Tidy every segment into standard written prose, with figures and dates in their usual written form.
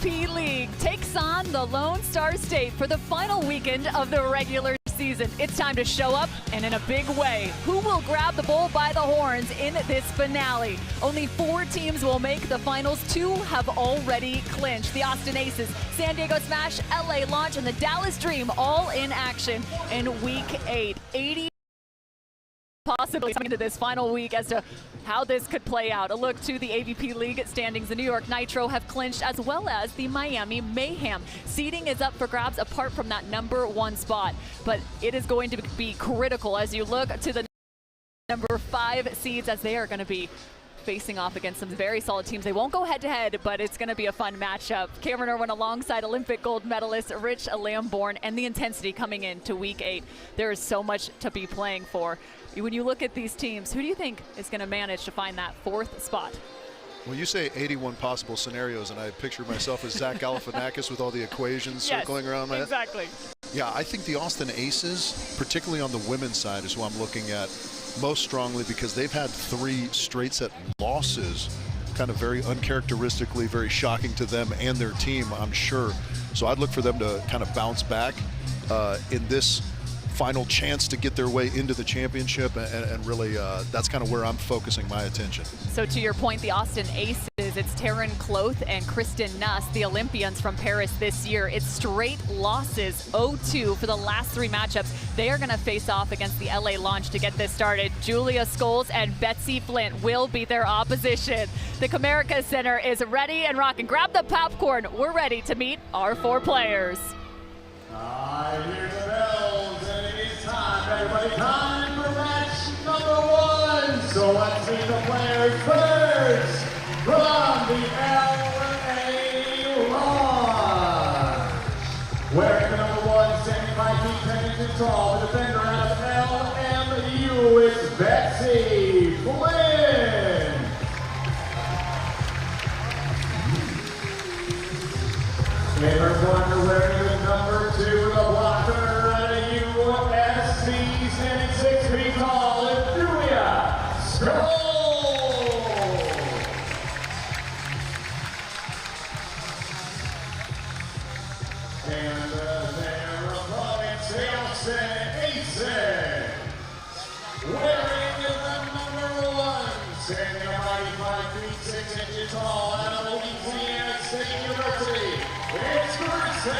AVP League takes on the Lone Star State for the final weekend of the regular season. It's time to show up, and in a big way. Who will grab the bull by the horns in this finale? Only 4 teams will make the finals. 2 have already clinched. The Austin Aces, San Diego Smash, LA Launch, and the Dallas Dream all in action in Week 8. 80 possibly coming into this final week as to how this could play out. A look to the AVP League standings. The New York Nitro have clinched, as well as the Miami Mayhem. Seeding is up for grabs apart from that #1 spot, but it is going to be critical as you look to the number 5 seeds, as they are going to be facing off against some very solid teams. They won't go head-to-head, but it's going to be a fun matchup. Cameron Irwin alongside Olympic gold medalist Rich Lamborn, and the intensity coming into Week 8. There is so much to be playing for. When you look at these teams, who do you think is going to manage to find that 4th spot? Well, you say 81 possible scenarios, and I picture myself as Zach Galifianakis with all the equations circling around my head. Exactly. Yeah, I think the Austin Aces, particularly on the women's side, is who I'm looking at most strongly, because they've had 3 straight set losses, kind of very uncharacteristically, very shocking to them and their team, I'm sure. So I'd look for them to kind of bounce back in this final chance to get their way into the championship, and really that's kind of where I'm focusing my attention. So to your point, the Austin Aces, it's Taryn, Kloth, and Kristen Nuss, the Olympians from Paris this year. It's straight losses, 0-2 for the last 3 matchups. They are going to face off against the LA Launch to get this started. Julia Scoles and Betsi Flint will be their opposition. The Comerica Center is ready and rocking. Grab the popcorn. We're ready to meet our 4 players. I hear the bells, and it is time, everybody, time for match number 1. So let's see the players first from the LA Launch. Wearing the number 1, standing 5 feet 10 inches tall, the defender out of LMU is Betsi Flint. In her corner, wearing the number 2, the blocker out of USC, standing 6 feet tall, is Julia Scoles. And their opponents, the Austin Aces, wearing the number 1, standing a mighty 5 feet 6 inches tall, out of Louisiana State University, it's Kristen.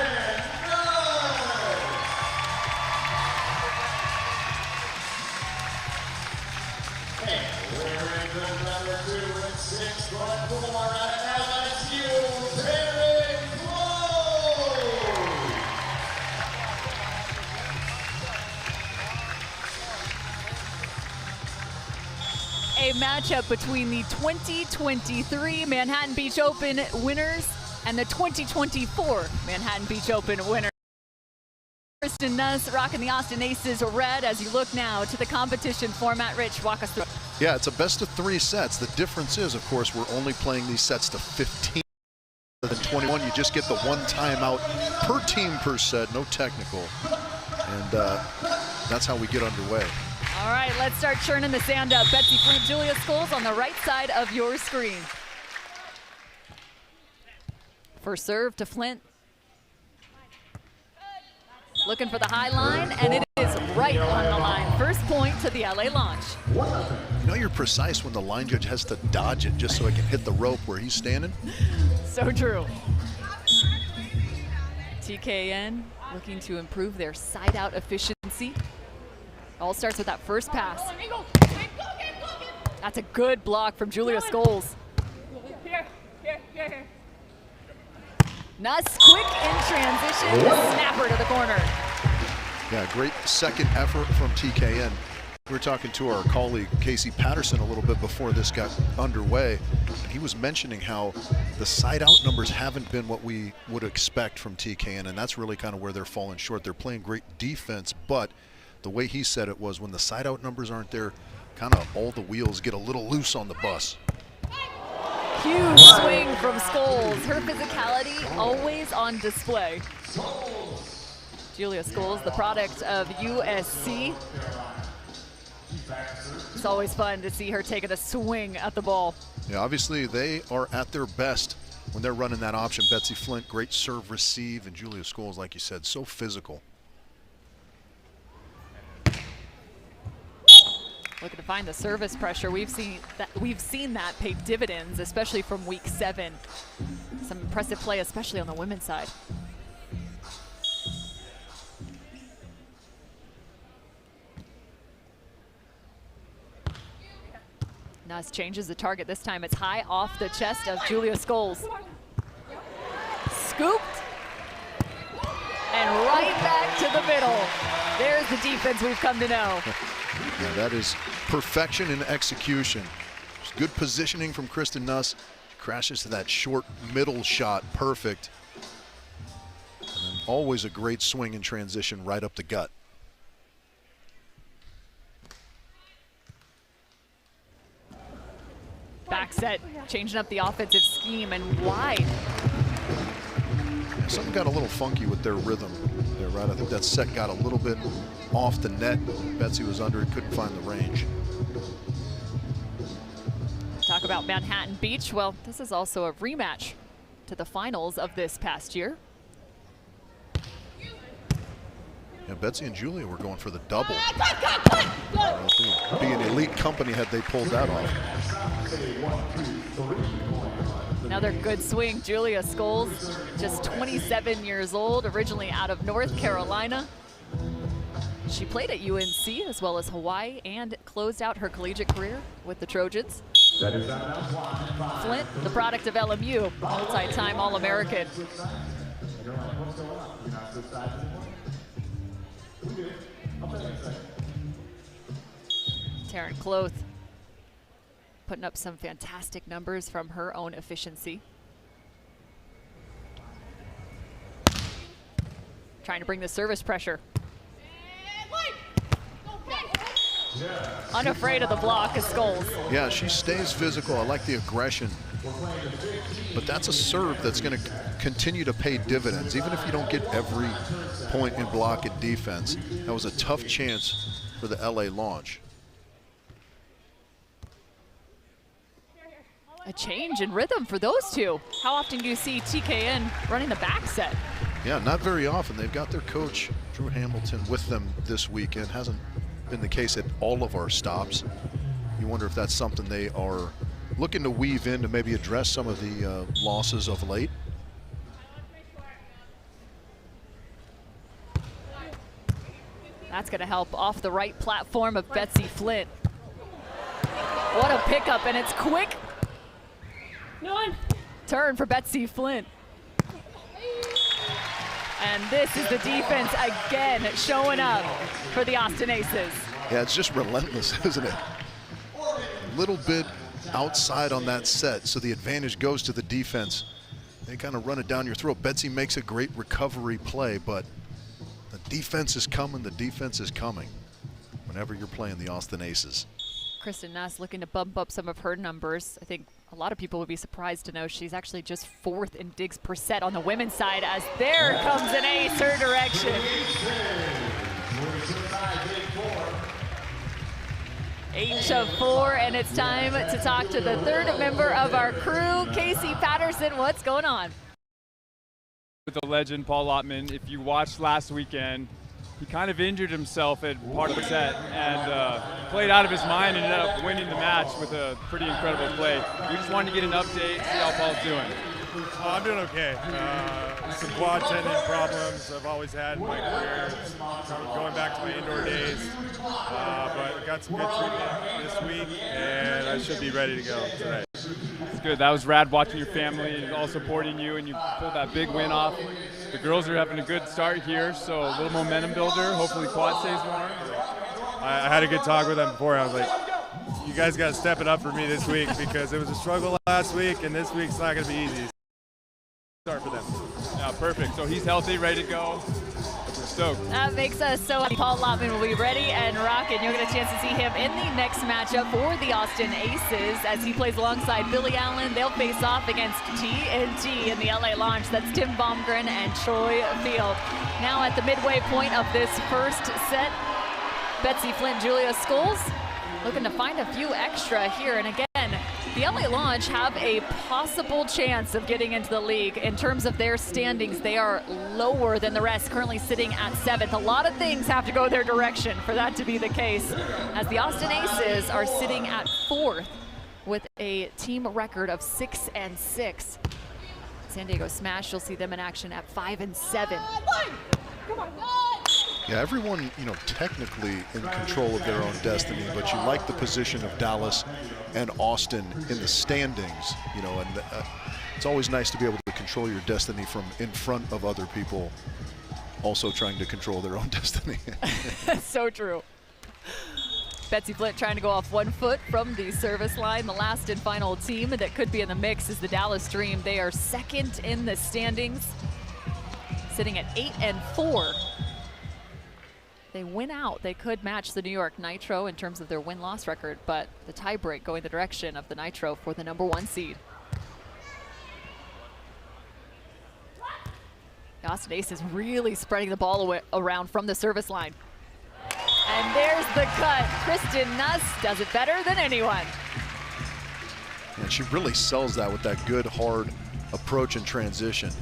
And wearing the number 2 and 6'4" out of LSU, Taryn. A matchup between the 2023 Manhattan Beach Open winners and the 2024 Manhattan Beach Open winner. Kristen Nuss rocking the Austin Aces red as you look now to the competition format. Rich, walk us through. Yeah, it's a best of 3 sets. The difference is, of course, we're only playing these sets to 15. Rather than 21, you just get the 1 timeout per team per set, no technical. And that's how we get underway. All right, let's start churning the sand up. Betsi Flint, Julia Scoles on the right side of your screen. First serve to Flint. Looking for the high line, and it is right on the line. First point to the LA Launch. You know, you're precise when the line judge has to dodge it just so it can hit the rope where he's standing. So true. TKN looking to improve their side-out efficiency. All starts with that first pass. That's a good block from Julia Scoles. Here. Nuss, quick in transition, snapper to the corner. Yeah, great second effort from TKN. We were talking to our colleague Casey Patterson a little bit before this got underway. He was mentioning how the side-out numbers haven't been what we would expect from TKN, and that's really kind of where they're falling short. They're playing great defense, but the way he said it was when the side-out numbers aren't there, kind of all the wheels get a little loose on the bus. Huge swing from Scoles. Her physicality always on display. Julia Scoles, the product of USC. It's always fun to see her taking a swing at the ball. Yeah, obviously they are at their best when they're running that option. Betsi Flint, great serve receive, and Julia Scoles, like you said, so physical. Looking to find the service pressure. We've seen that pay dividends, especially from week 7. Some impressive play, especially on the women's side. Nuss changes the target. This time it's high off the chest of Julia Scoles. Scooped. And right back to the middle. There's the defense we've come to know. Yeah, that is perfection in execution. Just good positioning from Kristen Nuss. Crashes to that short middle shot, perfect. And then always a great swing in transition right up the gut. Back set, changing up the offensive scheme and wide. Yeah, something got a little funky with their rhythm there, right? I think that set got a little bit off the net. Betsi was under it, couldn't find the range. Talk about Manhattan Beach. Well, this is also a rematch to the finals of this past year. Yeah, Betsi and Julia were going for the double. Be an elite company had they pulled that off. Another good swing. Julia Scoles, just 27 years old, originally out of North Carolina. She played at UNC as well as Hawaii and closed out her collegiate career with the Trojans. Flint, the product of LMU, multi-time All-American. Taryn Kloth putting up some fantastic numbers from her own efficiency. Trying to bring the service pressure. Unafraid of the block is Scoles. Yeah, she stays physical. I like the aggression. But that's a serve that's going to continue to pay dividends, even if you don't get every point in block and defense. That was a tough chance for the LA launch. A change in rhythm for those two. How often do you see TKN running the back set? Yeah, not very often. They've got their coach, Drew Hamilton, with them this weekend. Hasn't been the case at all of our stops. You wonder if that's something they are looking to weave in to maybe address some of the losses of late. That's going to help off the right platform of Betsi Flint. What a pickup, and it's quick. Turn for Betsi Flint. And this is the defense again showing up for the Austin Aces. Yeah, it's just relentless, isn't it? A little bit outside on that set, so the advantage goes to the defense. They kind of run it down your throat. Betsi makes a great recovery play, but the defense is coming, the defense is coming whenever you're playing the Austin Aces. Kristen Nuss looking to bump up some of her numbers. I think a lot of people would be surprised to know she's actually just 4th in digs per set on the women's side, as there comes an ace her direction. 8 of 4, and it's time to talk to the 3rd member of our crew, Casey Patterson. What's going on? With the legend, Paul Lottman, if you watched last weekend, he kind of injured himself at part of the set and played out of his mind and ended up winning the match with a pretty incredible play. We just wanted to get an update, see how Paul's doing. I'm doing okay. Some quad tendon problems I've always had in my career, going back to my indoor days. But I got some good treatment this week, and I should be ready to go today. It's good. That was rad watching your family all supporting you, and you pulled that big win off. The girls are having a good start here, so a little momentum builder. Hopefully quad stays warm. I had a good talk with them before. I was like, you guys got to step it up for me this week because it was a struggle last week, and this week's not going to be easy. Start for them. Yeah, perfect. So he's healthy, ready to go. We're stoked. That makes us so happy. Paul Lottman will be ready and rocking. You'll get a chance to see him in the next matchup for the Austin Aces as he plays alongside Billy Allen. They'll face off against TNT in the LA launch. That's Tim Baumgren and Troy Field. Now at the midway point of this first set, Betsi Flint, Julia Scoles looking to find a few extra here. And again, The LA Launch have a possible chance of getting into the league. In terms of their standings, they are lower than the rest, currently sitting at 7th. A lot of things have to go their direction for that to be the case, as the Austin Aces are sitting at 4th with a team record of 6-6. San Diego Smash, you'll see them in action at 5-7. Yeah, everyone, technically in control of their own destiny, but you like the position of Dallas and Austin in the standings, and it's always nice to be able to control your destiny from in front of other people also trying to control their own destiny. So true. Betsi Flint trying to go off 1 foot from the service line. The last and final team that could be in the mix is the Dallas Dream. They are 2nd in the standings, sitting at 8-4. They win out. They could match the New York Nitro in terms of their win-loss record, but the tiebreak going the direction of the Nitro for the #1 seed. The Austin Aces really spreading the ball around from the service line. And there's the cut. Kristen Nuss does it better than anyone. And she really sells that with that good, hard approach and transition.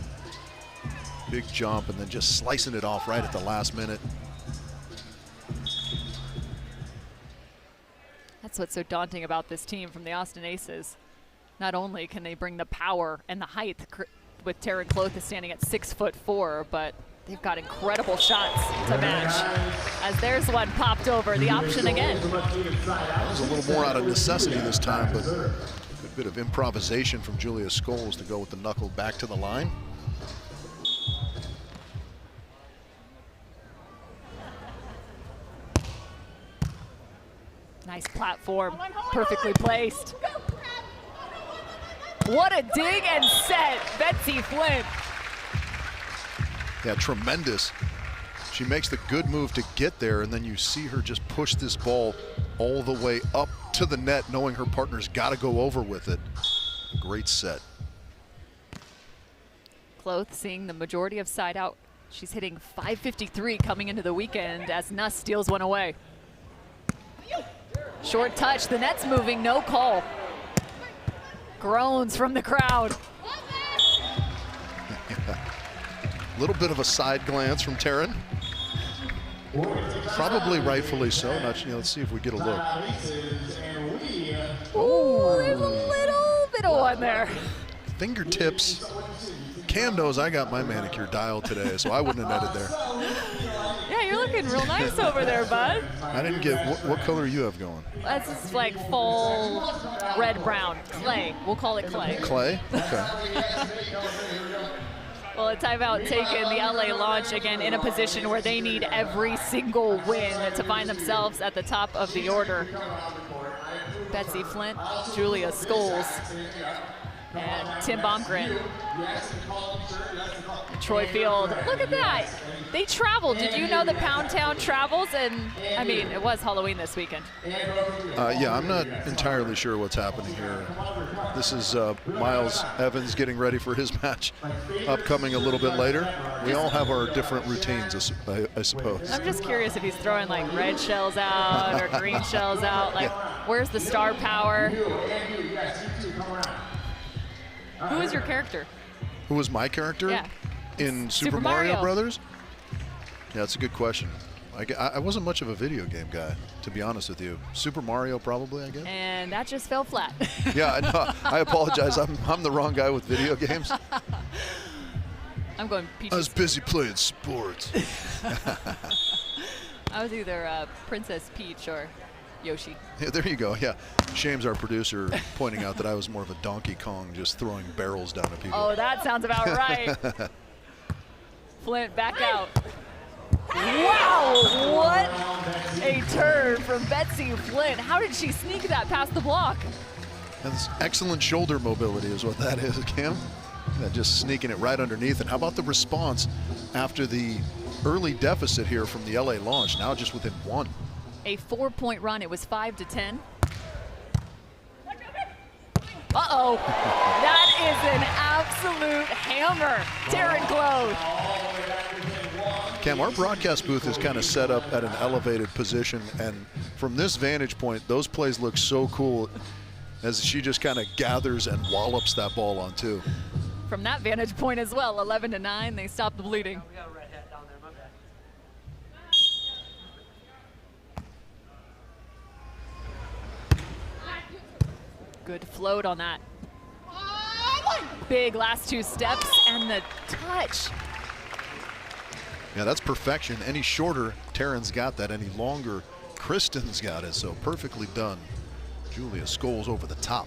Big jump and then just slicing it off right at the last minute. That's what's so daunting about this team from the Austin Aces. Not only can they bring the power and the height with Taryn Kloth standing at 6'4", but they've got incredible shots to match. As there's one popped over, the option again. It was a little more out of necessity this time, but a good bit of improvisation from Julia Scoles to go with the knuckle back to the line. Nice platform, perfectly placed. What a dig and set, Betsi Flint. Yeah, tremendous. She makes the good move to get there, and then you see her just push this ball all the way up to the net, knowing her partner's got to go over with it. Great set. Kloth seeing the majority of side out. She's hitting .553 coming into the weekend as Nuss steals one away. Short touch, the net's moving, no call. Groans from the crowd. A little bit of a side glance from Taryn. Probably rightfully so. Let's see if we get a look. Ooh, there's a little bit of one there. Fingertips. Cam knows I got my manicure dialed today, so I wouldn't have netted there. Yeah, you're looking real nice over there, bud. I didn't get, what color you have going? That's just like full red-brown. Clay. We'll call it clay. Clay? Okay. Well, a timeout taken. The LA Launch again in a position where they need every single win to find themselves at the top of the order. Betsi Flint, Julia Scoles, and Tim Baumgren. Troy Field, look at that. They traveled. Did you know the Pound Town travels? And I mean, it was Halloween this weekend. Yeah, I'm not entirely sure what's happening here. This is Miles Evans getting ready for his match upcoming a little bit later. We all have our different routines, I suppose. I'm just curious if he's throwing like red shells out or green shells out. Like, where's the star power? Who is your character? Who was my character? Yeah. In Super Mario Brothers? Yeah, that's a good question. I wasn't much of a video game guy, to be honest with you. Super Mario probably, I guess. And that just fell flat. Yeah, no, I apologize. I'm the wrong guy with video games. I'm going Peach. I was busy playing sports. I was either Princess Peach or Yoshi. Yeah, there you go. Yeah, Shame's our producer pointing out that I was more of a Donkey Kong, just throwing barrels down at people. Oh, that sounds about right. Flint back out. Wow, what a turn from Betsi Flint. How did she sneak that past the block? That's excellent shoulder mobility is what that is, Cam. Yeah, just sneaking it right underneath. And how about the response after the early deficit here from the LA Launch, now just within 1. A 4-point run, it was 5-10. Uh-oh, that is an absolute hammer. Taryn Kloth. Cam, our broadcast booth is kind of set up at an elevated position, and from this vantage point, those plays look so cool. as she just kind of gathers and wallops that ball on two. From that vantage point as well, 11-9, they stop the bleeding. Good float on that. Big last two steps and the touch. Yeah, that's perfection. Any shorter, Taryn's got that. Any longer, Kristen's got it. So perfectly done. Julia Scoles over the top.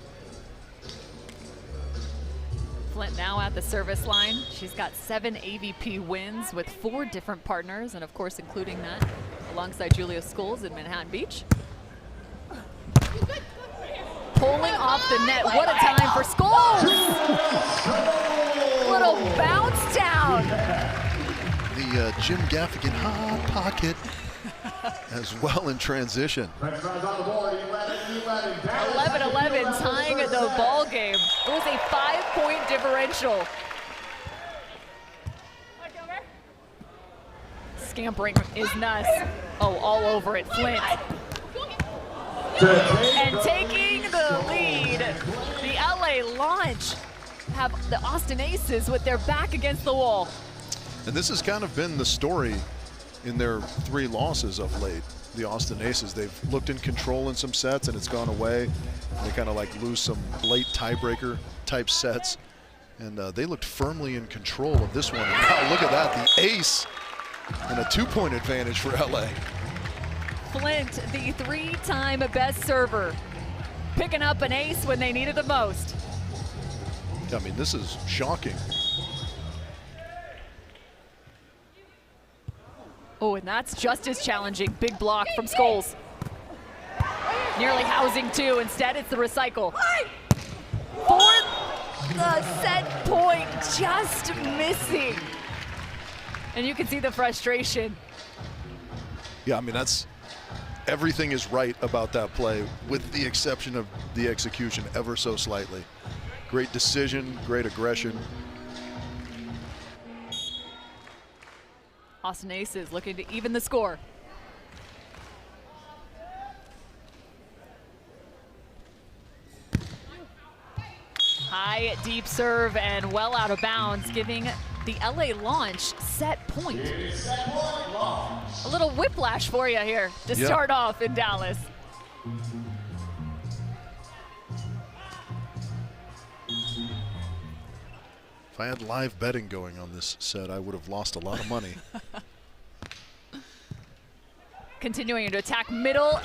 Flint now at the service line. She's got 7 AVP wins with 4 different partners, and of course including that alongside Julia Scoles in Manhattan Beach. Pulling off the net. What a time for Scoles! Little bounce down. The Jim Gaffigan hot pocket as well in transition. 11-11 tying the ball game. It was a 5-point differential. Scampering is Nuss. Oh, all over it, Flint. And taking the lead, the LA Launch have the Austin Aces with their back against the wall. And this has kind of been the story in their 3 losses of late. The Austin Aces, they've looked in control in some sets and it's gone away. They kind of like lose some late tiebreaker type sets. And they looked firmly in control of this one. And now look at that, the ace and a 2-point advantage for LA. Flint, the 3-time best server, picking up an ace when they needed the most. I mean, this is shocking. Oh, and that's just as challenging. Big block from Scoles. Nearly housing 2. Instead, it's the recycle. For the set point, just missing. And you can see the frustration. Yeah, I mean, that's everything is right about that play with the exception of the execution ever so slightly. Great decision, great aggression. Austin Aces looking to even the score. High, deep serve and well out of bounds, giving the LA Launch set point. A little whiplash for you here to start off in Dallas. If I had live betting going on this set, I would have lost a lot of money. Continuing to attack middle,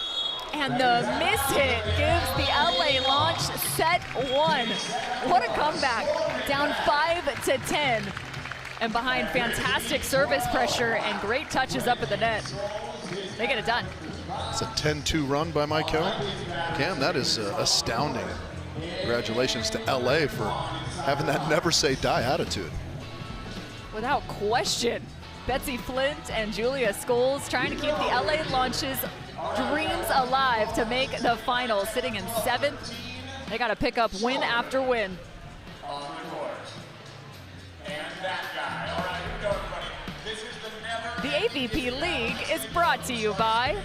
and the miss hit gives the LA Launch set 1. What a comeback, down 5-10. And behind fantastic service pressure and great touches up at the net. They get it done. It's a 10-2 run by my count. Cam, that is astounding. Congratulations to LA for having that never say die attitude. Without question. Betsi Flint and Julia Scoles trying to keep the LA Launch's dreams alive to make the finals, sitting in 7th. They got to pick up win after win. The AVP League is brought to you by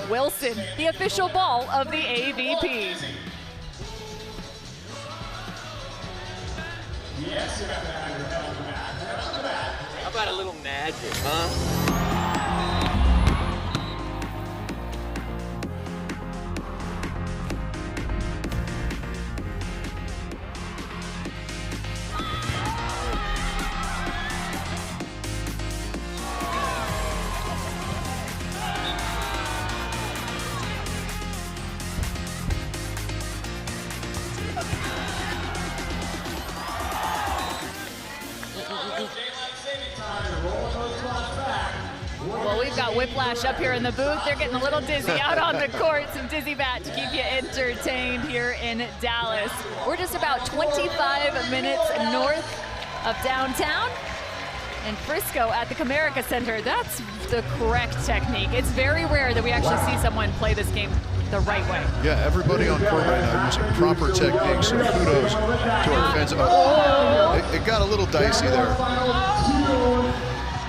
Wilson, the official ball of the AVP. How about a little magic, huh? Well, we've got whiplash up here in the booth. They're getting a little dizzy out on the court. Some dizzy bat to keep you entertained here in Dallas. We're just about 25 minutes north of downtown in Frisco at the Comerica Center. That's the correct technique. It's very rare that we actually see someone play this game the right way. Yeah, everybody on court right now using proper technique, so kudos to our fans. Oh, it got a little dicey there.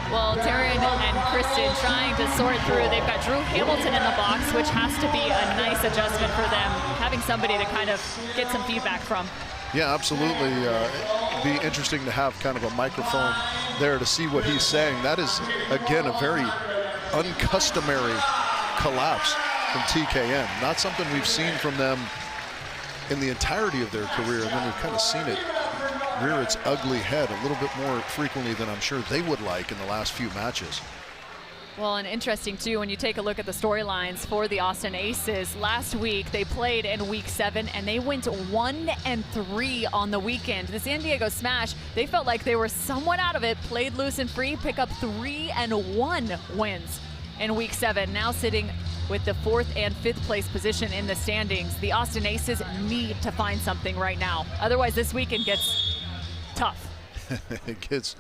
Well, Taryn and Kristen Kristen trying to sort through. They've got Drew Hamilton in the box, which has to be a nice adjustment for them, having somebody to kind of get some feedback from. Yeah, absolutely. It'd be interesting to have kind of a microphone there to see what he's saying. That is, again, a very uncustomary collapse from TKN. Not something we've seen from them in the entirety of their career, and then we've kind of seen it rear its ugly head a little bit more frequently than I'm sure they would like in the last few matches. Well, and interesting too, when you take a look at the storylines for the Austin Aces, last week they played in week 7 and they went 1-3 on the weekend. The San Diego Smash, they felt like they were somewhat out of it, played loose and free, pick up 3-1 wins in week 7, now sitting with the 4th and 5th place position in the standings. The Austin Aces need to find something right now. Otherwise this weekend gets tough. It gets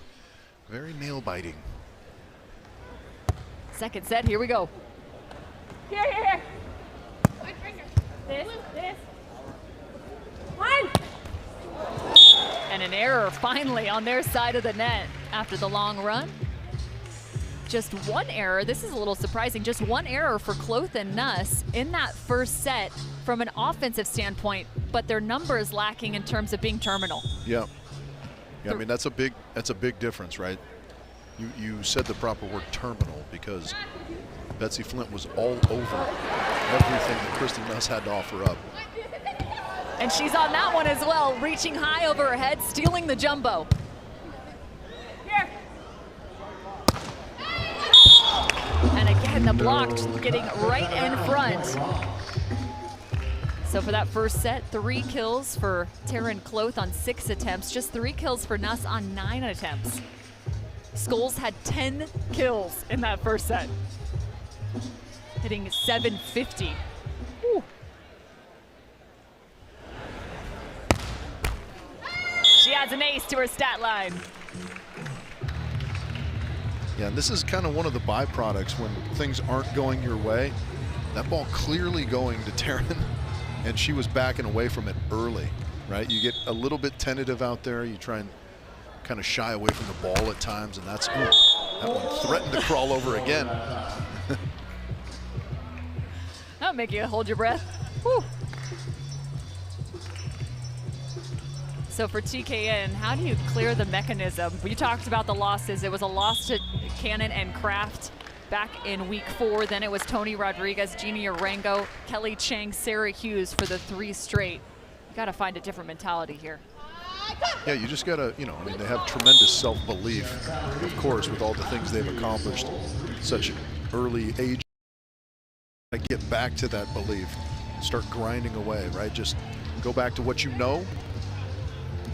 very nail-biting. Second set, here we go. Here. This. One. And an error finally on their side of the net after the long run. Just one error, this is a little surprising, just one error for Kloth and Nuss in that first set from an offensive standpoint, but their number is lacking in terms of being terminal. Yeah, I mean, that's a big difference, right? You said the proper word, terminal, because Betsi Flint was all over everything that Kristen Nuss had to offer up. And she's on that one as well, reaching high over her head, stealing the jumbo. Here. And again, the block getting right in front. So for that first set, 3 kills for Taryn Kloth on 6 attempts, just 3 kills for Nuss on 9 attempts. Scoles had 10 kills in that first set, hitting 750. Woo. She adds an ace to her stat line. Yeah, and this is kind of one of the byproducts when things aren't going your way. That ball clearly going to Taryn, and she was backing away from it early, right? You get a little bit tentative out there. You try and kind of shy away from the ball at times, and that's, ooh, that one threatened to crawl over again. That'll make you hold your breath. Whew. So for TKN, how do you clear the mechanism? We talked about the losses. It was a loss to Cannon and Kraft back in week 4. Then it was Tony Rodriguez, Jeannie Arango, Kelly Chang, Sarah Hughes for the 3 straight. You got to find a different mentality here. Yeah, you just got to, I mean, they have tremendous self-belief, of course, with all the things they've accomplished at such an early age. I get back to that belief, start grinding away, right? Just go back to what you know.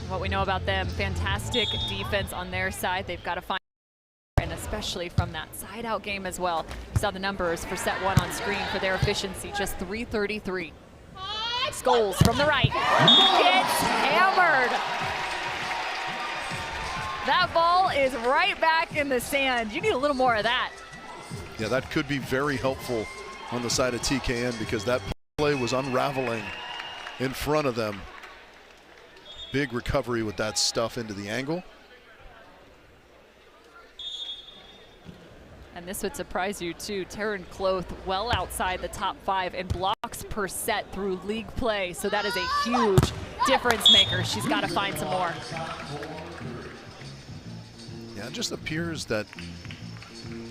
What we know about them, fantastic defense on their side. They've got to find, and especially from that side-out game as well. You saw the numbers for set 1 on screen for their efficiency, just 333. Scoles from the right, gets hammered. That ball is right back in the sand. You need a little more of that. Yeah, that could be very helpful on the side of TKN because that play was unraveling in front of them. Big recovery with that stuff into the angle. And this would surprise you too. Taryn Kloth well outside the top 5 in blocks per set through league play. So that is a huge difference maker. She's got to find some more. Yeah, it just appears that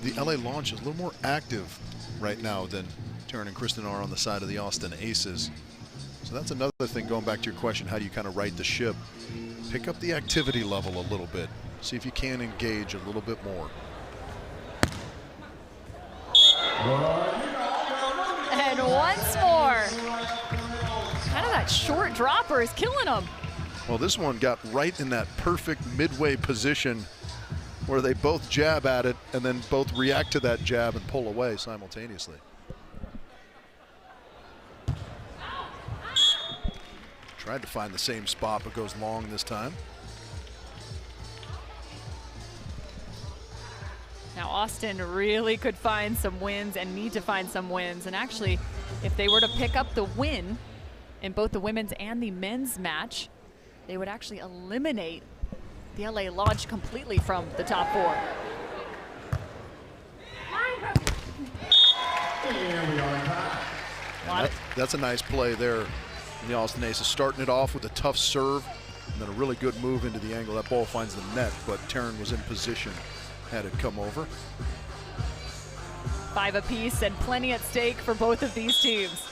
the LA launch is a little more active right now than Taryn and Kristen are on the side of the Austin Aces. So that's another thing, going back to your question, how do you kind of right the ship? Pick up the activity level a little bit. See if you can engage a little bit more. And once more. Kind of that short dropper is killing them. Well, this one got right in that perfect midway position where they both jab at it and then both react to that jab and pull away simultaneously. Tried to find the same spot, but goes long this time. Now Austin really could find some wins and need to find some wins. And actually, if they were to pick up the win in both the women's and the men's match, they would actually eliminate the LA Launch completely from the top 4. And we are tied. That's a nice play there. The Austin Aces starting it off with a tough serve and then a really good move into the angle. That ball finds the net, but Taryn was in position had it come over. 5 apiece and plenty at stake for both of these teams.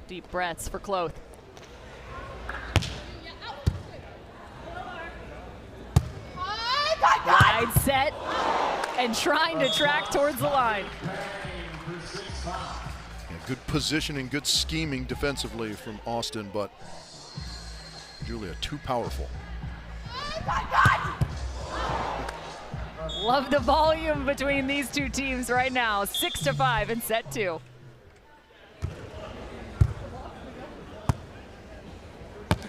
Deep breaths for Kloth. Wide set and trying to track towards the line. Yeah, good positioning, good scheming defensively from Austin, but Julia too powerful. Love the volume between these two teams right now. 6-5 in set 2.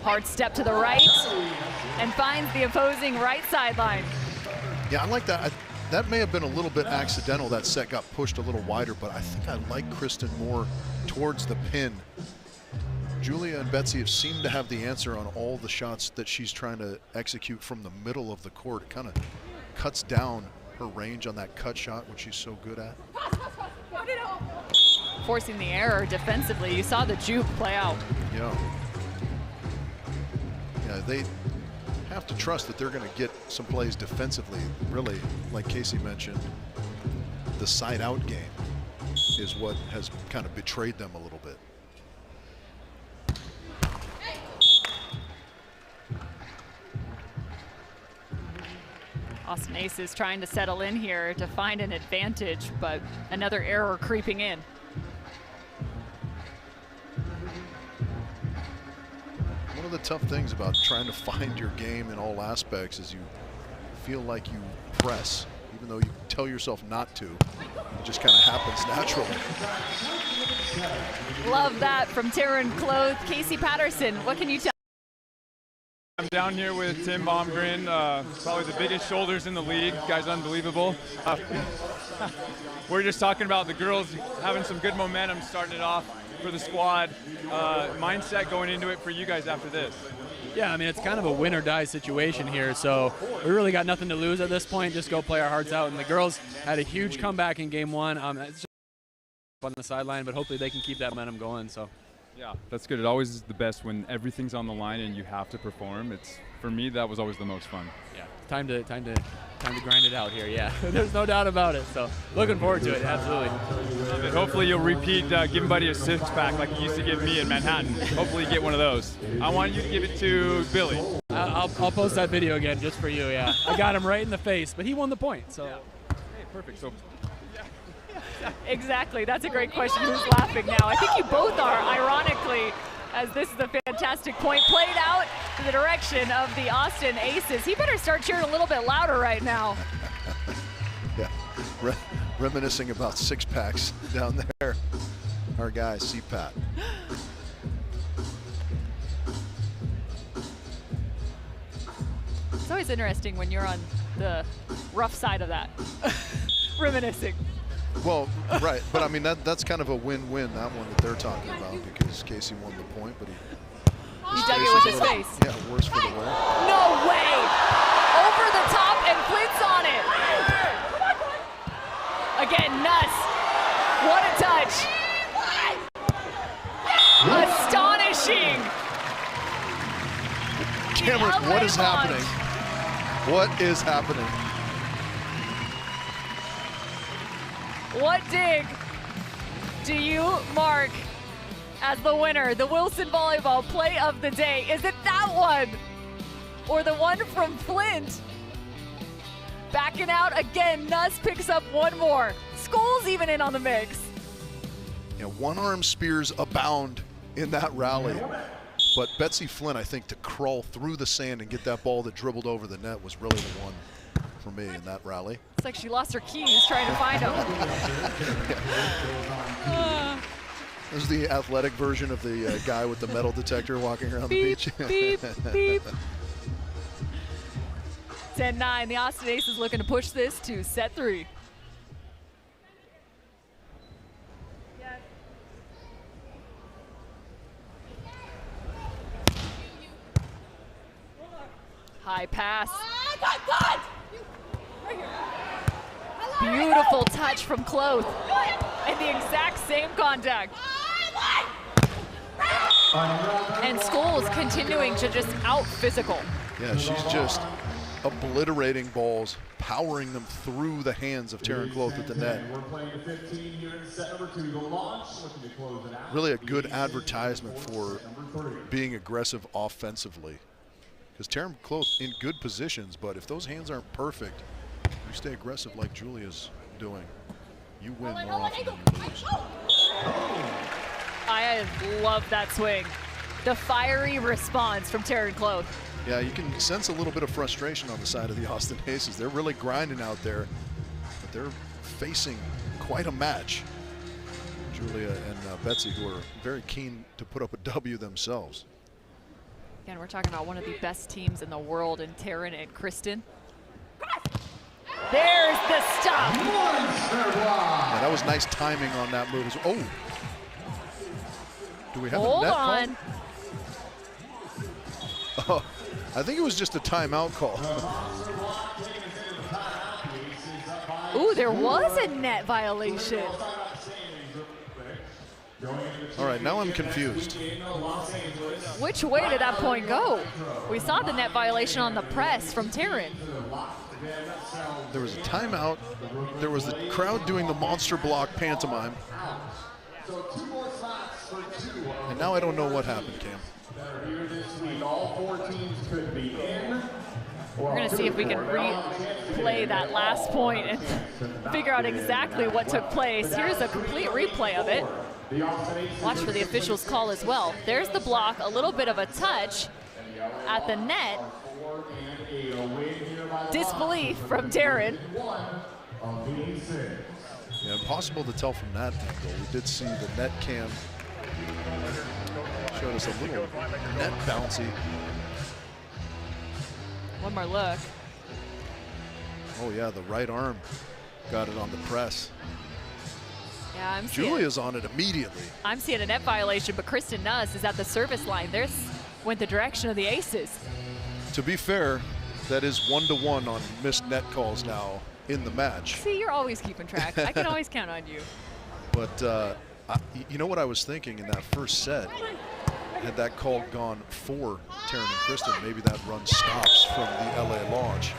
Hard step to the right and finds the opposing right sideline. Yeah, I like that. That may have been a little bit accidental. That set got pushed a little wider, but I think I like Kristen more towards the pin. Julia and Betsi have seemed to have the answer on all the shots that she's trying to execute from the middle of the court. It kind of cuts down her range on that cut shot, which she's so good at. Forcing the error defensively. You saw the juke play out. Yeah. Yeah, they have to trust that they're going to get some plays defensively. Really, like Casey mentioned, the side-out game is what has kind of betrayed them a little bit. Austin Aces trying to settle in here to find an advantage, but another error creeping in. One of the tough things about trying to find your game in all aspects is you feel like you press, even though you tell yourself not to. It just kind of happens naturally. Love that from Taryn, Kloth. Casey Patterson, what can you tell? I'm down here with Tim Baumgren, probably the biggest shoulders in the league. Guy's unbelievable. We're just talking about the girls having some good momentum starting it off for the squad. Mindset going into it for you guys after this. Yeah, I mean, it's kind of a win or die situation here, so we really got nothing to lose at this point. Just go play our hearts out. And the girls had a huge comeback in game 1. It's just on the sideline, but hopefully they can keep that momentum going. So. Yeah, that's good. It always is the best when everything's on the line and you have to perform. It's, for me, that was always the most fun. Yeah, time to grind it out here. Yeah, there's no doubt about it. So looking forward to it. Absolutely. Love it. Hopefully you'll repeat giving Buddy a 6-pack like you used to give me in Manhattan. Hopefully you get one of those. I want you to give it to Billy. I'll post that video again just for you. Yeah, I got him right in the face, but he won the point. So. Yeah. Hey, perfect. So. Exactly. That's a great question. Who's laughing now? I think you both are, ironically, as this is a fantastic point played out to the direction of the Austin Aces. He better start cheering a little bit louder right now. Yeah, reminiscing about 6-packs down there. Our guy, C-Pat. It's always interesting when you're on the rough side of that. Reminiscing. Well, right, but I mean that's kind of a win-win, that one that they're talking about, because Casey won the point, but he dug it with his face. Yeah, worse for the wear. No way! Over the top, and Flint's on it. Again, Nuss. What a touch! Astonishing! Cameron, what is happening? What is happening? What dig do you mark as the winner, the Wilson Volleyball Play of the Day? Is it that one or the one from Flint? Backing out again, Nuss picks up one more. Scoles even in on the mix. Yeah, one-arm spears abound in that rally. But Betsi Flint, I think, to crawl through the sand and get that ball that dribbled over the net was really the one for me in that rally. It's like she lost her keys trying to find them. This is the athletic version of the guy with the metal detector walking around beep, the beach. beep, beep. 10-9, the Austin Aces looking to push this to set 3. High pass. Beautiful touch from Kloth. And the exact same contact. And Scoles continuing to just out-physical. Yeah, she's just obliterating balls, powering them through the hands of Taryn Kloth at the net. Really a good advertisement for being aggressive offensively. Because Taryn Kloth in good positions, but if those hands aren't perfect, you stay aggressive like Julia's doing, you win more often than you lose. I love that swing. The fiery response from Taryn Kloth. Yeah, you can sense a little bit of frustration on the side of the Austin Aces. They're really grinding out there, but they're facing quite a match. Julia and Betsi, who are very keen to put up a W themselves. Again, we're talking about one of the best teams in the world in Taryn and Kristen. There's the stop. Yeah, that was nice timing on that move. Oh, do we have a net call? Hold on. Oh, I think it was just a timeout call. Ooh, there was a net violation. All right, now I'm confused. Which way did that point go? We saw the net violation on the press from Taryn. There was a timeout. There was the crowd doing the monster block pantomime. And now I don't know what happened, Cam. We're going to see if we can replay that last point and figure out exactly what took place. Here's a complete replay of it. Watch for the officials' call as well. There's the block, a little bit of a touch at the net. Disbelief from Taryn. Yeah, impossible to tell from that angle. We did see the net cam showed us a little net bouncy. One more look. Oh yeah, the right arm got it on the press. Yeah, I'm seeing Julia's on it immediately. I'm seeing a net violation, but Kristen Nuss is at the service line. There's went the direction of the Aces. To be fair, that is 1-to-1 on missed net calls now in the match. See, you're always keeping track. I can always count on you. But you know what I was thinking in that first set? Had that call gone for Taryn and Kristen, maybe that run stops from the LA launch.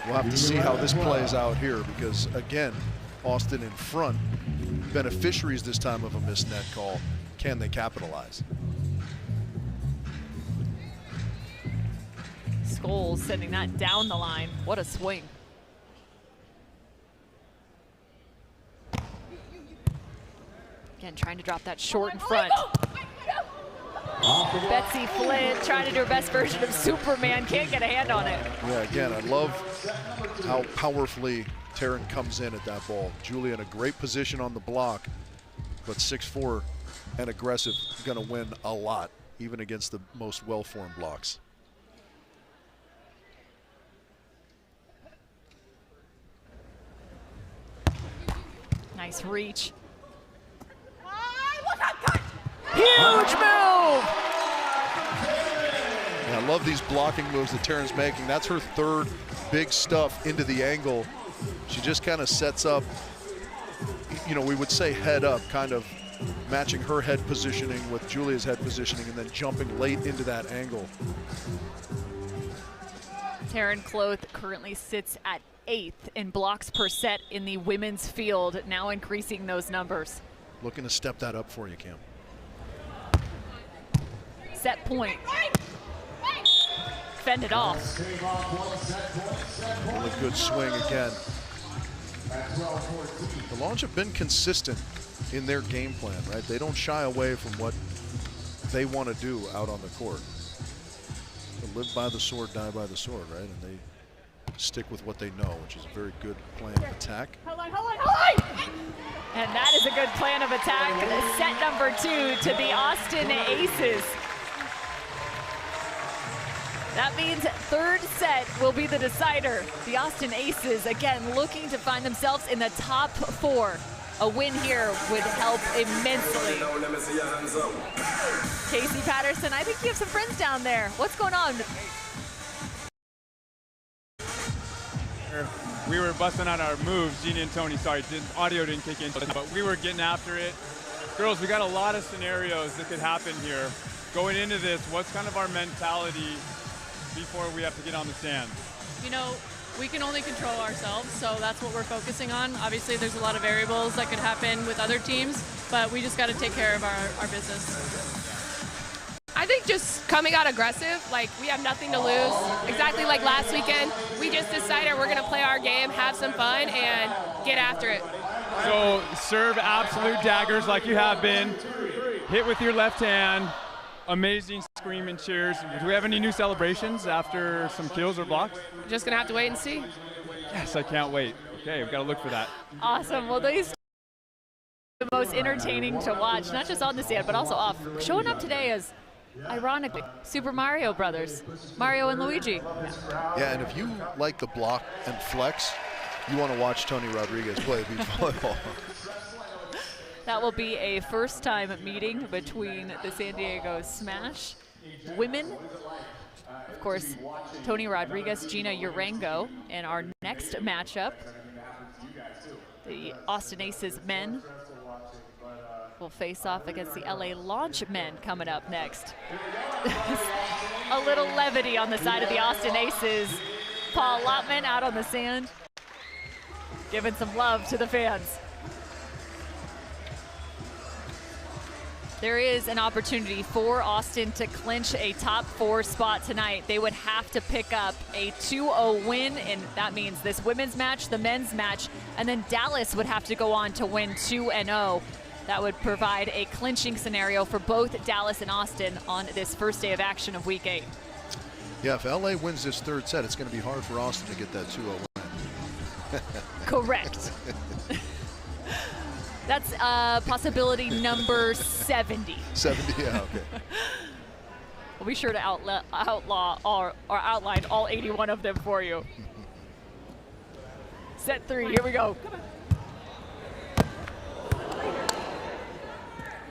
We'll have to see how this plays out here because, again, Austin in front. Beneficiaries this time of a missed net call. Can they capitalize? Scoles sending that down the line. What a swing. Again, trying to drop that short in front. Betsi Flint trying to do her best version of Superman. Can't get a hand on it. Yeah, again, I love how powerfully Taryn comes in at that ball. Julia in a great position on the block, but 6'4" and aggressive, gonna win a lot, even against the most well-formed blocks. Nice reach. Huge move! Yeah, I love these blocking moves that Taryn's making. That's her third big stuff into the angle. She just kind of sets up, you know, we would say head up, kind of matching her head positioning with Julia's head positioning and then jumping late into that angle. Taryn Kloth currently sits at 8th in blocks per set in the women's field, now increasing those numbers. Looking to step that up for you, Cam. Set point. Fend it off. Really good swing again. The Launch have been consistent in their game plan, right? They don't shy away from what they want to do out on the court. To live by the sword, die by the sword, right? And they stick with what they know, which is a very good plan of attack. And that is a good plan of attack. Set number 2 to the Austin Aces. That means third set will be the decider. The Austin Aces, again, looking to find themselves in the top 4. A win here would help immensely. Casey Patterson, I think you have some friends down there. What's going on? we were busting out our moves. Gina and Tony, sorry, audio didn't kick in, but we were getting after it. Girls, we got a lot of scenarios that could happen here. Going into this, what's kind of our mentality before we have to get on the sand? You know, we can only control ourselves, so that's what we're focusing on. Obviously, there's a lot of variables that could happen with other teams, but we just got to take care of our business. I think just coming out aggressive, like we have nothing to lose. Exactly like last weekend, we just decided we're going to play our game, have some fun, and get after it. So serve absolute daggers like you have been. Hit with your left hand. Amazing scream and cheers. Do we have any new celebrations after some kills or blocks? Just going to have to wait and see. Yes, I can't wait. Okay, we've got to look for that. Awesome. Well, these are the most entertaining to watch, not just on the sand, but also off. Showing up today as, ironically, Super Mario Brothers, Mario and Luigi. Yeah, and if you like the block and flex, you want to watch Tony Rodriguez play beach volleyball. That will be a first-time meeting between the San Diego Smash women. Of course, Tony Rodriguez, Gina Urango, in our next matchup. The Austin Aces men will face off against the LA Launch men coming up next. A little levity on the side of the Austin Aces. Paul Lotman out on the sand, giving some love to the fans. There is an opportunity for Austin to clinch a top 4 spot tonight. They would have to pick up a 2-0 win, and that means this women's match, the men's match, and then Dallas would have to go on to win 2-0. That would provide a clinching scenario for both Dallas and Austin on this first day of action of Week 8. Yeah, if LA wins this third set, it's going to be hard for Austin to get that 2-0 win. Correct. That's possibility number 70. 70, yeah, okay. We'll be sure to outlaw or outline all 81 of them for you. Set 3, here we go.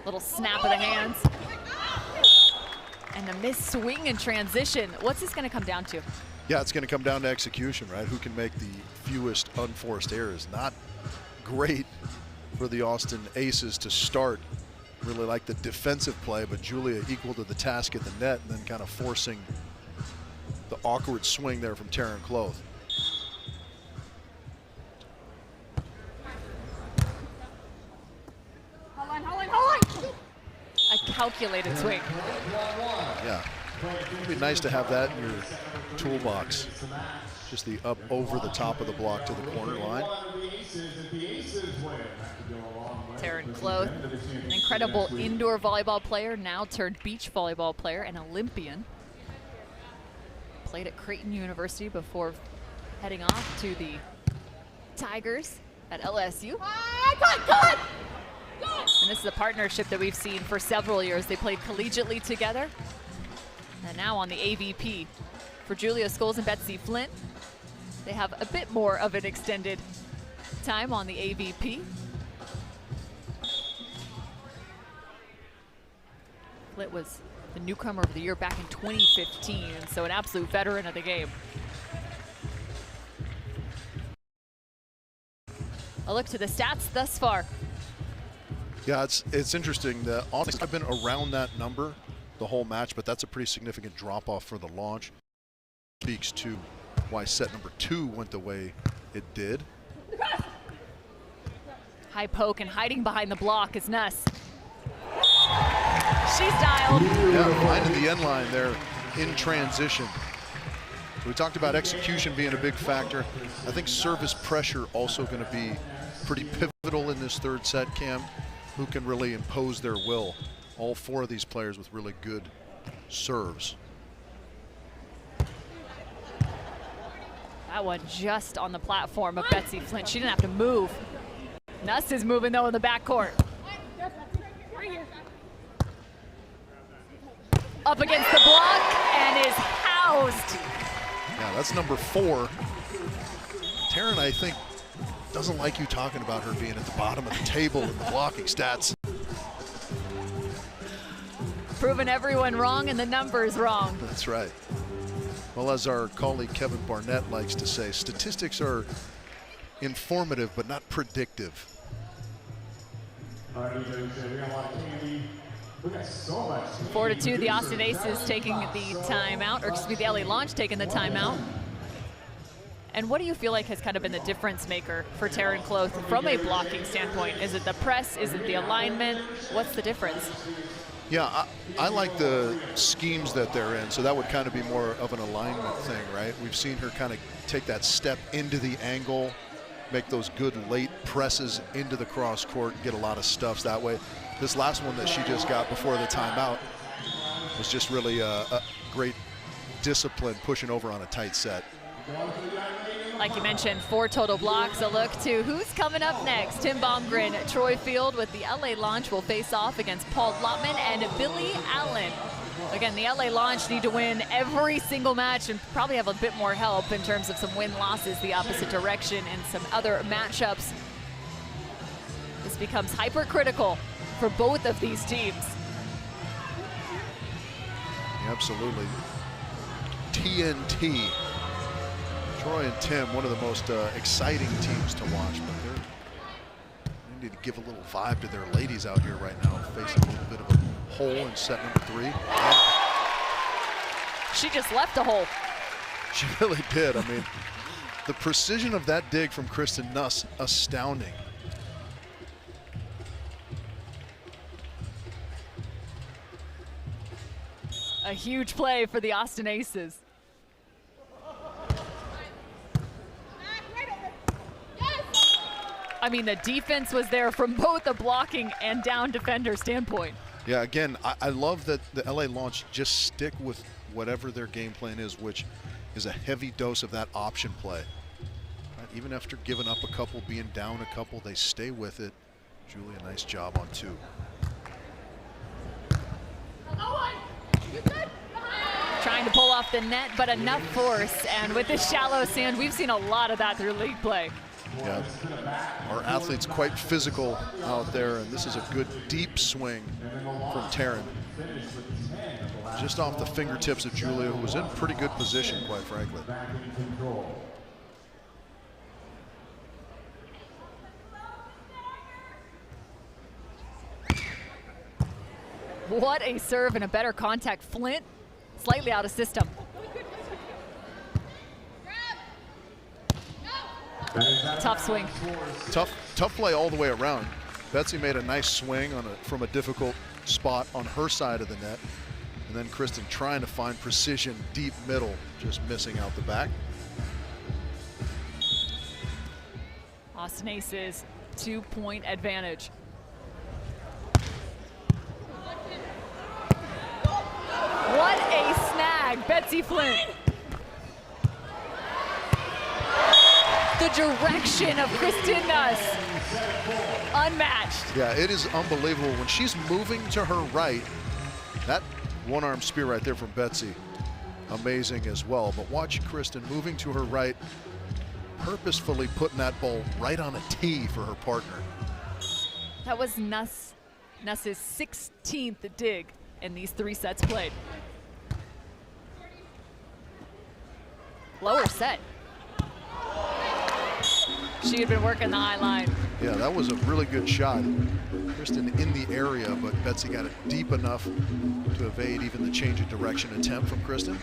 Little snap of the hands. And the missed swing and transition. What's this going to come down to? Yeah, it's going to come down to execution, right? Who can make the fewest unforced errors. Not great for the Austin Aces to start. Really like the defensive play, but Julia equal to the task at the net and then kind of forcing the awkward swing there from Taryn Kloth. A calculated swing. Yeah, it'd be nice to have that in your toolbox. Just the up over the top of the block to the corner line. Taryn Kloth, an incredible indoor volleyball player, now turned beach volleyball player, an Olympian. Played at Creighton University before heading off to the Tigers at LSU. And this is a partnership that we've seen for several years. They played collegiately together. And now on the AVP for Julia Scoles and Betsi Flint. They have a bit more of an extended time on the AVP. Flint was the newcomer of the year back in 2015, so an absolute veteran of the game. A look to the stats thus far. Yeah, it's interesting that Austin have been around that number the whole match, but that's a pretty significant drop off for the launch. Speaks to why set number 2 went the way it did. High poke and hiding behind the block is Nuss. She's dialed. Yeah, finding the end line there in transition. We talked about execution being a big factor. I think service pressure also going to be pretty pivotal in this third set, Cam. Who can really impose their will. All 4 of these players with really good serves. That one just on the platform of Betsi Flint. She didn't have to move. Nuss is moving though in the backcourt. Up against the block and is housed. Yeah, that's number 4. Taryn, I think, doesn't like you talking about her being at the bottom of the table in the blocking stats. Proving everyone wrong and the numbers wrong. That's right. Well, as our colleague Kevin Barnett likes to say, statistics are informative but not predictive. All right, we got a lot of candy. We got so much. 4-2, the Austin Aces taking the timeout, or excuse me, the LA Launch taking the timeout. And what do you feel like has kind of been the difference maker for Taryn Kloth from a blocking standpoint? Is it the press? Is it the alignment? What's the difference? Yeah, I like the schemes that they're in, so that would kind of be more of an alignment thing, right? We've seen her kind of take that step into the angle, make those good late presses into the cross court, get a lot of stuffs that way. This last one that she just got before the timeout was just really a great discipline, pushing over on a tight set. Like you mentioned, 4 total blocks. A look to who's coming up next. Tim Baumgren, Troy Field with the LA Launch will face off against Paul Lotman and Billy Allen. Again, the LA Launch need to win every single match and probably have a bit more help in terms of some win-losses the opposite direction and some other matchups. This becomes hypercritical for both of these teams. Absolutely. TNT. Troy and Tim, one of the most exciting teams to watch, but they need to give a little vibe to their ladies out here right now, facing a little bit of a hole in set number 3. She just left a hole. She really did. I mean, the precision of that dig from Kristen Nuss, astounding. A huge play for the Austin Aces. I mean, the defense was there from both the blocking and down defender standpoint. Yeah, again, I love that the LA Launch just stick with whatever their game plan is, which is a heavy dose of that option play. Right, even after giving up a couple, being down a couple, they stay with it. Julia, nice job on 2. Trying to pull off the net, but enough force. And with this shallow sand, we've seen a lot of that through league play. Yeah, our athletes quite physical out there, and this is a good deep swing from Taryn. Just off the fingertips of Julia, who was in pretty good position, quite frankly. What a serve and a better contact. Flint slightly out of system. Tough swing. Tough play all the way around. Betsi made a nice swing from a difficult spot on her side of the net. And then Kristen trying to find precision deep middle, just missing out the back. Austin Aces 2-point advantage. What a snag, Betsi Flint. The direction of Kristen Nuss, unmatched. Yeah, it is unbelievable. When she's moving to her right, that one-arm spear right there from Betsi, amazing as well. But watch Kristen moving to her right, purposefully putting that ball right on a tee for her partner. That was Nuss's 16th dig in these 3 sets played. Lower set. She had been working the high line. Yeah, that was a really good shot. Kristen in the area, but Betsi got it deep enough to evade even the change of direction attempt from Kristen.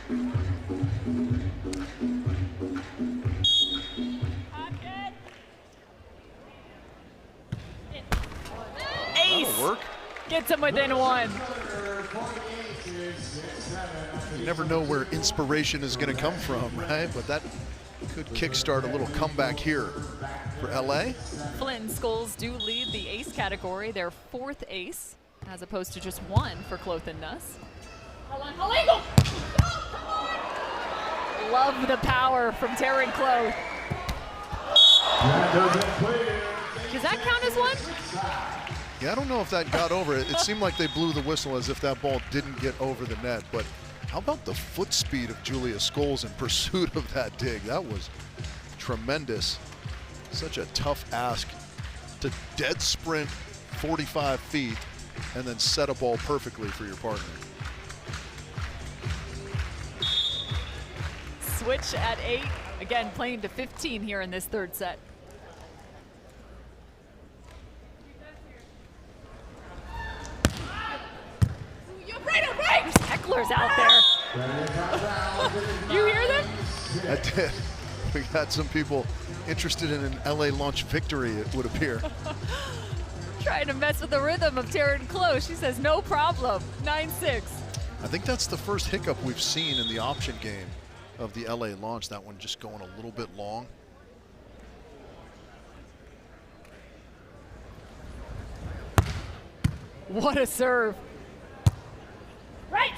Ace That'll work. gets him within 1. You never know where inspiration is going to come from, right? But that could kickstart a little comeback here for LA. Flint and Scoles do lead the ace category, their 4th ace, as opposed to just 1 for Kloth and Nuss. Love the power from Taryn Kloth. Does that count as 1? Yeah, I don't know if that got over it. It seemed like they blew the whistle as if that ball didn't get over the net, but how about the foot speed of Julia Scoles in pursuit of that dig? That was tremendous. Such a tough ask to dead sprint 45 feet and then set a ball perfectly for your partner. Switch at 8. Again, playing to 15 here in this 3rd set. You hear them? I did. We got some people interested in an LA launch victory, it would appear. Trying to mess with the rhythm of Taryn Kloth. She says, no problem, 9-6. I think that's the first hiccup we've seen in the option game of the LA launch. That one just going a little bit long. What a serve. Right.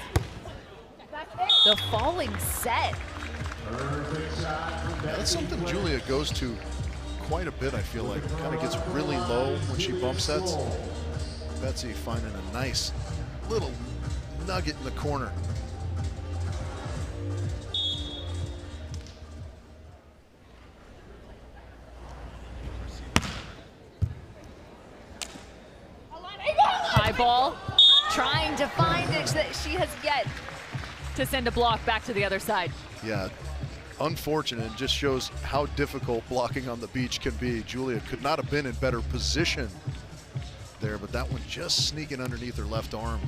The falling set. That's something Julia goes to quite a bit, I feel like. Kind of gets really low when she bump sets. Betsi finding a nice little nugget in the corner. High ball, trying to find it. That she has yet to send a block back to the other side. Yeah, unfortunate. It just shows how difficult blocking on the beach can be. Julia could not have been in better position there, but that one just sneaking underneath her left arm.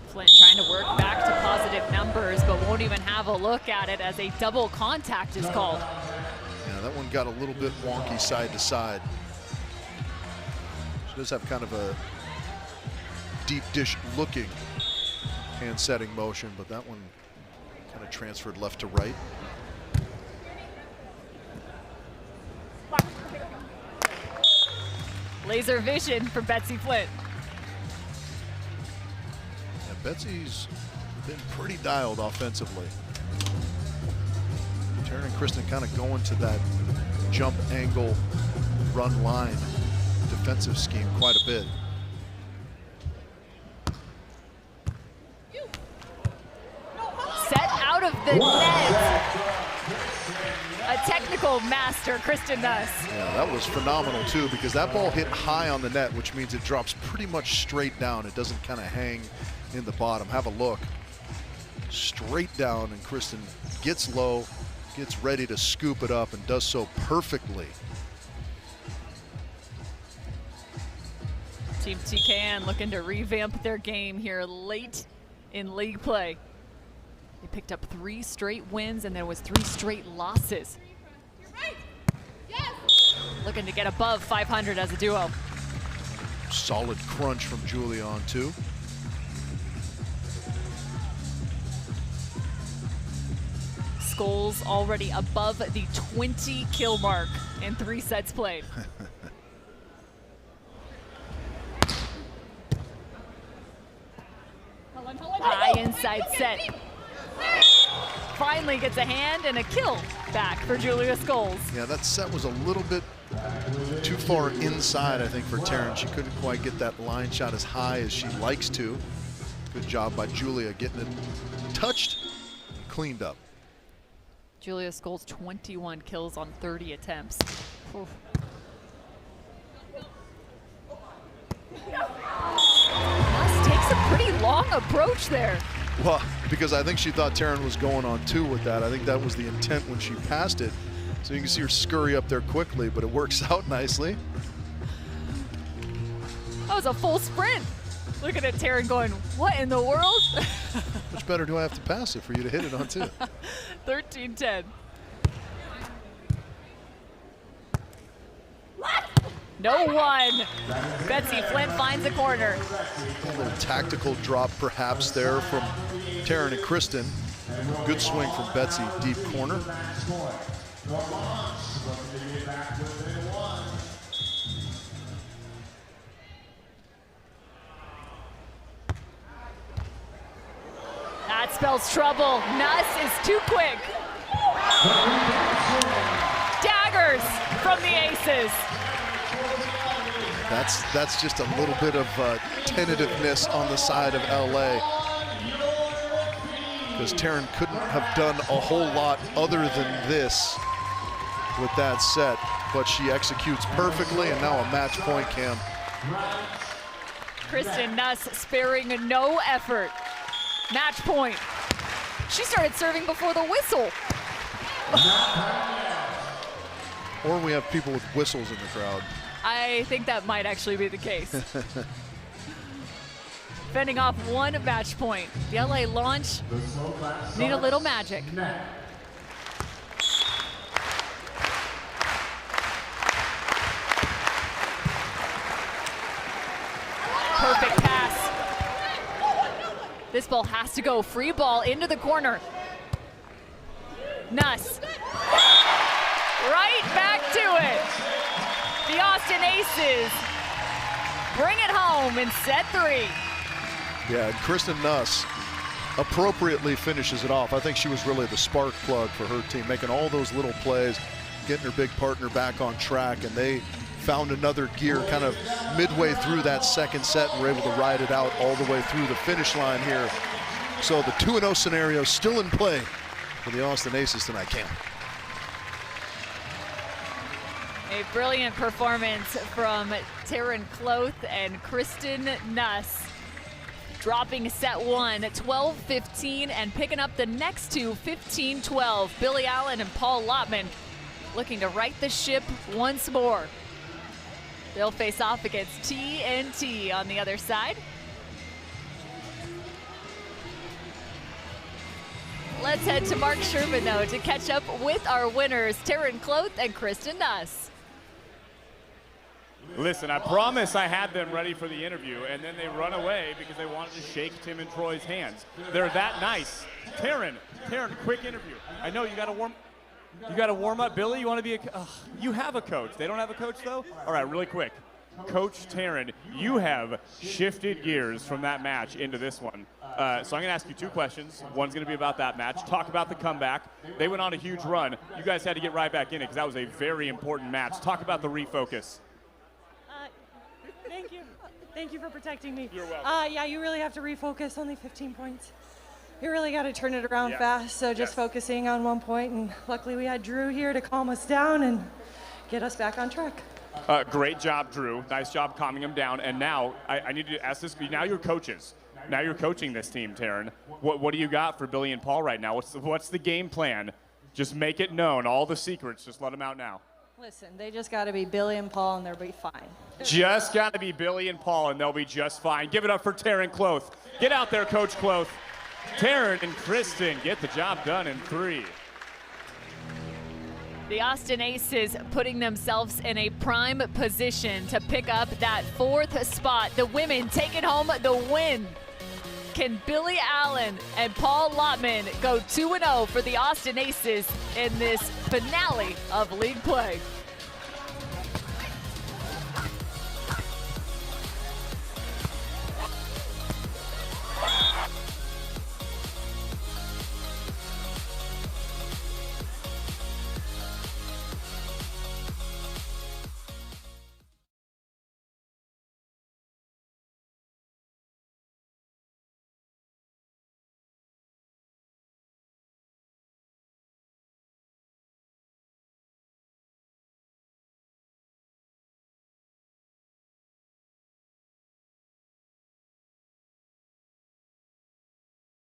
Flint trying to work back to positive numbers, but won't even have a look at it as a double contact is called. Yeah, that one got a little bit wonky side to side. She does have kind of a deep dish looking hand setting motion, but that one kind of transferred left to right. Laser vision for Betsi Flint. Yeah, Betsi's been pretty dialed offensively. Taryn and Kristen kind of going to that jump angle run line defensive scheme quite a bit. Set out of the net. A technical master, Kristen Nuss. Yeah, that was phenomenal too, because that ball hit high on the net, which means it drops pretty much straight down. It doesn't kind of hang in the bottom. Have a look. Straight down, and Kristen gets low, gets ready to scoop it up, and does so perfectly. Team TKN looking to revamp their game here late in league play. They picked up 3 straight wins, and there was 3 straight losses. Looking to get above 500 as a duo. Solid crunch from Julia on 2. Scoles already above the 20 kill mark in 3 sets played. High inside set. Finally gets a hand and a kill back for Julia Scoles. Yeah, that set was a little bit too far inside, I think, for Taryn. She couldn't quite get that line shot as high as she likes to. Good job by Julia getting it touched and cleaned up. Julia Scoles 21 kills on 30 attempts. Oof. Nuss takes a pretty long approach there. Well, because I think she thought Taryn was going on 2 with that. I think that was the intent when she passed it. So you can see her scurry up there quickly, but it works out nicely. That was a full sprint. Looking at Taryn going, what in the world? Much better do I have to pass it for you to hit it on 2? 13-10. No one. Betsi Flint finds a corner. A little tactical drop perhaps there from Taryn and Kristen. Good swing from Betsi, deep corner. That spells trouble. Nuss is too quick. Daggers from the aces. That's just a little bit of tentativeness on the side of LA, because Taryn couldn't have done a whole lot other than this with that set, but she executes perfectly, and now a match point, Cam. Kristen Nuss sparing no effort. Match point. She started serving before the whistle. Or we have people with whistles in the crowd. I think that might actually be the case. Fending off one match point. The LA launch need a little magic. Perfect pass. This ball has to go. Free ball into the corner. Nuss. Right back to it. The Austin Aces bring it home in set 3. Yeah, and Kristen Nuss appropriately finishes it off. I think she was really the spark plug for her team, making all those little plays, getting her big partner back on track, and they found another gear kind of midway through that second set and were able to ride it out all the way through the finish line here. So the 2-0 scenario still in play for the Austin Aces tonight, Cam. A brilliant performance from Taryn Kloth and Kristen Nuss. Dropping set 1 at 12-15 and picking up the next two 15-12. Billy Allen and Paul Lotman looking to right the ship once more. They'll face off against TNT on the other side. Let's head to Mark Sherman, though, to catch up with our winners, Taryn Kloth and Kristen Nuss. Listen, I promise I had them ready for the interview, and then they run away because they wanted to shake Tim and Troy's hands. They're that nice. Taryn, quick interview. I know you got to warm up. Billy, you want to be you have a coach. They don't have a coach, though? All right, really quick. Coach Taryn, you have shifted gears from that match into this one. So I'm going to ask you 2 questions. One's going to be about that match. Talk about the comeback. They went on a huge run. You guys had to get right back in it because that was a very important match. Talk about the refocus. Thank you. Thank you for protecting me. You're welcome. Yeah, you really have to refocus. Only 15 points. You really got to turn it around fast. So just focusing on 1 point, and luckily we had Drew here to calm us down and get us back on track. Great job, Drew. Nice job calming him down. And now I need to ask this. Now you're coaches. Now you're coaching this team, Taryn. What do you got for Billy and Paul right now? What's the game plan? Just make it known. All the secrets. Just let them out now. Listen, they just got to be Billy and Paul, and they'll be fine. Just got to be Billy and Paul, and they'll be just fine. Give it up for Taryn Kloth. Get out there, Coach Kloth. Taryn and Kristen get the job done in 3. The Austin Aces putting themselves in a prime position to pick up that 4th spot. The women taking home the win. Can Billy Allen and Paul Lotman go 2-0 for the Austin Aces in this finale of league play?